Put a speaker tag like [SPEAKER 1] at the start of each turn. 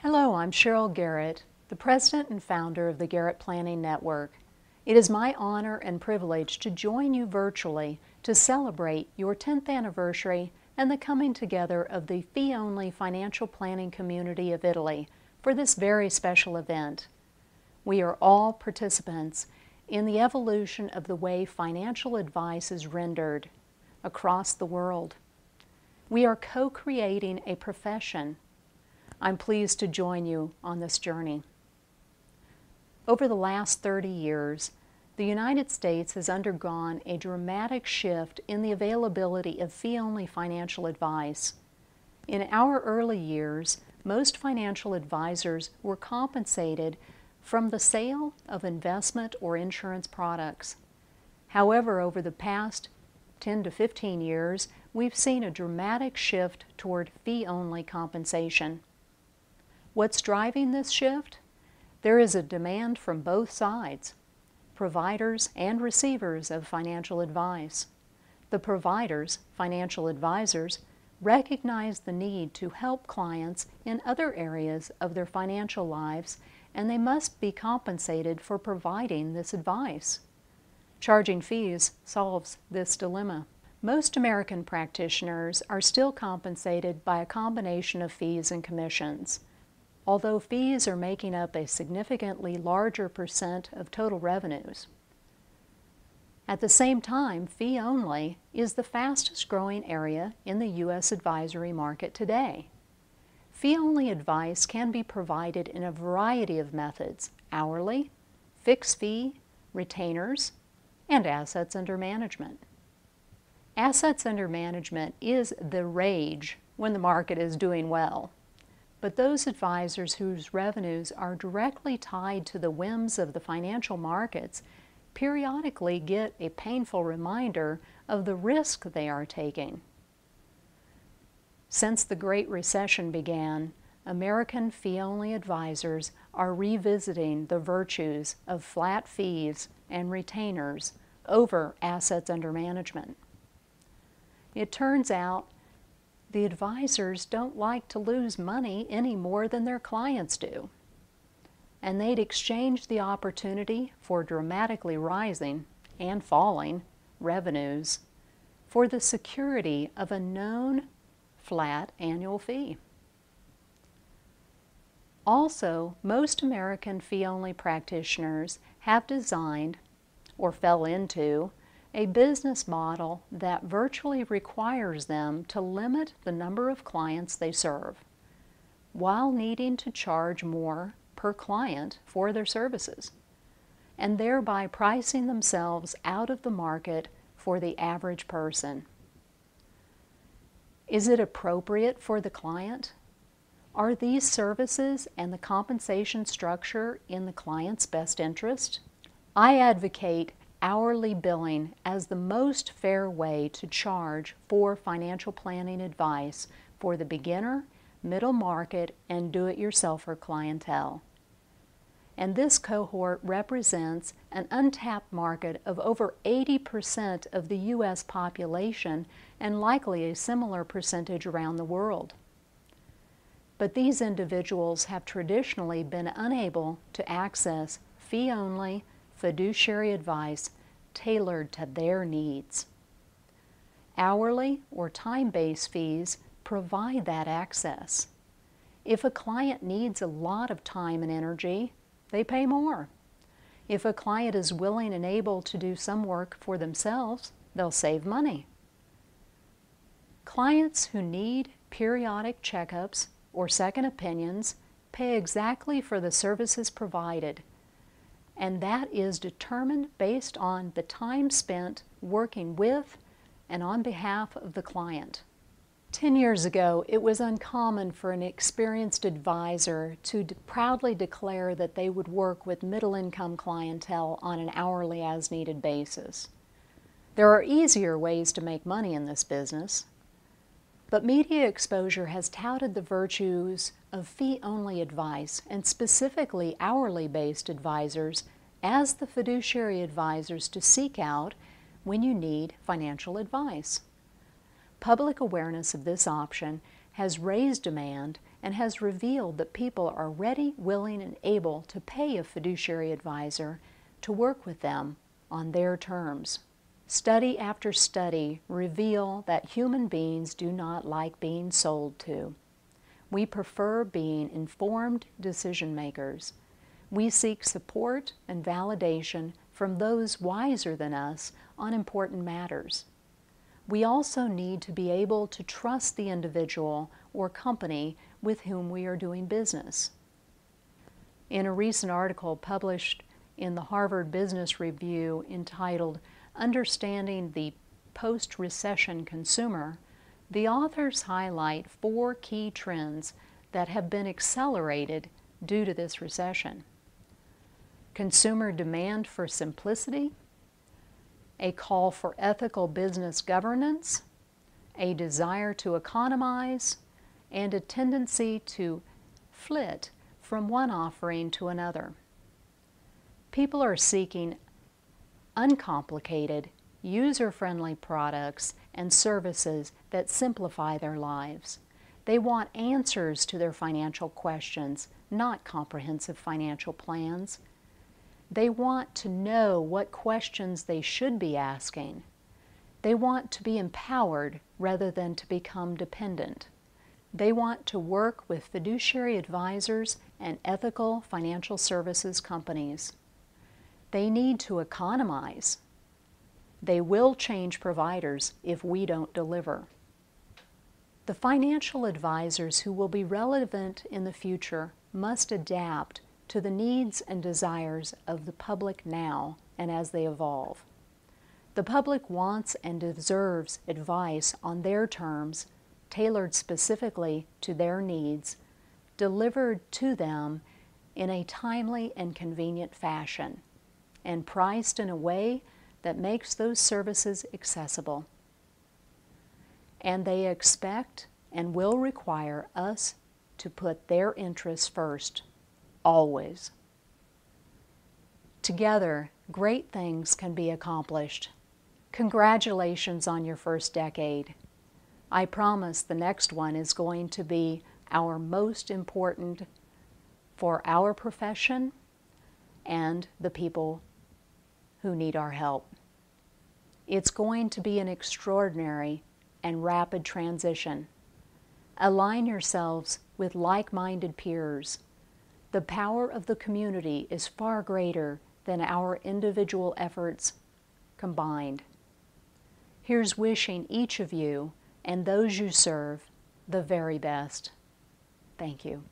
[SPEAKER 1] Hello, I'm Sheryl Garrett, the president and founder of the Garrett Planning Network. It is my honor and privilege to join you virtually to celebrate your 10th anniversary and the coming together of the fee-only financial planning community of Italy for this very special event. We are all participants in the evolution of the way financial advice is rendered across the world. We are co-creating a profession. I'm pleased to join you on this journey. Over the last 30 years, the United States has undergone a dramatic shift in the availability of fee-only financial advice. In our early years, most financial advisors were compensated from the sale of investment or insurance products. However, over the past 10 to 15 years, we've seen a dramatic shift toward fee-only compensation. What's driving this shift? There is a demand from both sides, providers and receivers of financial advice. The providers, financial advisors, recognize the need to help clients in other areas of their financial lives, and they must be compensated for providing this advice. Charging fees solves this dilemma. Most American practitioners are still compensated by a combination of fees and commissions. Although fees are making up a significantly larger percent of total revenues. At the same time, fee-only is the fastest growing area in the U.S. advisory market today. Fee-only advice can be provided in a variety of methods: hourly, fixed fee, retainers, and assets under management. Assets under management is the rage when the market is doing well. But those advisors whose revenues are directly tied to the whims of the financial markets periodically get a painful reminder of the risk they are taking. Since the Great Recession began, American fee-only advisors are revisiting the virtues of flat fees and retainers over assets under management. It turns out the advisors don't like to lose money any more than their clients do. And they'd exchange the opportunity for dramatically rising and falling revenues for the security of a known flat annual fee. Also, most American fee-only practitioners have designed or fell into a business model that virtually requires them to limit the number of clients they serve, while needing to charge more per client for their services, and thereby pricing themselves out of the market for the average person. Is it appropriate for the client? Are these services and the compensation structure in the client's best interest? I advocate hourly billing as the most fair way to charge for financial planning advice for the beginner, middle market, and do-it-yourselfer clientele. And this cohort represents an untapped market of over 80% of the U.S. population and likely a similar percentage around the world. But these individuals have traditionally been unable to access fee-only fiduciary advice tailored to their needs. Hourly or time-based fees provide that access. If a client needs a lot of time and energy, they pay more. If a client is willing and able to do some work for themselves, they'll save money. Clients who need periodic checkups or second opinions pay exactly for the services provided, and that is determined based on the time spent working with and on behalf of the client. 10 years ago, it was uncommon for an experienced advisor to proudly declare that they would work with middle-income clientele on an hourly as-needed basis. There are easier ways to make money in this business, but media exposure has touted the virtues of fee-only advice, and specifically hourly-based advisors, as the fiduciary advisors to seek out when you need financial advice. Public awareness of this option has raised demand and has revealed that people are ready, willing, and able to pay a fiduciary advisor to work with them on their terms. Study after study reveal that human beings do not like being sold to. We prefer being informed decision makers. We seek support and validation from those wiser than us on important matters. We also need to be able to trust the individual or company with whom we are doing business. In a recent article published in the Harvard Business Review entitled Understanding the Post-Recession Consumer, the authors highlight 4 key trends that have been accelerated due to this recession. Consumer demand for simplicity, a call for ethical business governance, a desire to economize, and a tendency to flit from one offering to another. People are seeking uncomplicated, user-friendly products and services that simplify their lives. They want answers to their financial questions, not comprehensive financial plans. They want to know what questions they should be asking. They want to be empowered rather than to become dependent. They want to work with fiduciary advisors and ethical financial services companies. They need to economize. They will change providers if we don't deliver. The financial advisors who will be relevant in the future must adapt to the needs and desires of the public now and as they evolve. The public wants and deserves advice on their terms, tailored specifically to their needs, delivered to them in a timely and convenient fashion, and priced in a way that makes those services accessible. And they expect and will require us to put their interests first, always. Together, great things can be accomplished. Congratulations on your first decade. I promise the next one is going to be our most important for our profession and the people who need our help. It's going to be an extraordinary and rapid transition. Align yourselves with like-minded peers. The power of the community is far greater than our individual efforts combined. Here's wishing each of you and those you serve the very best. Thank you.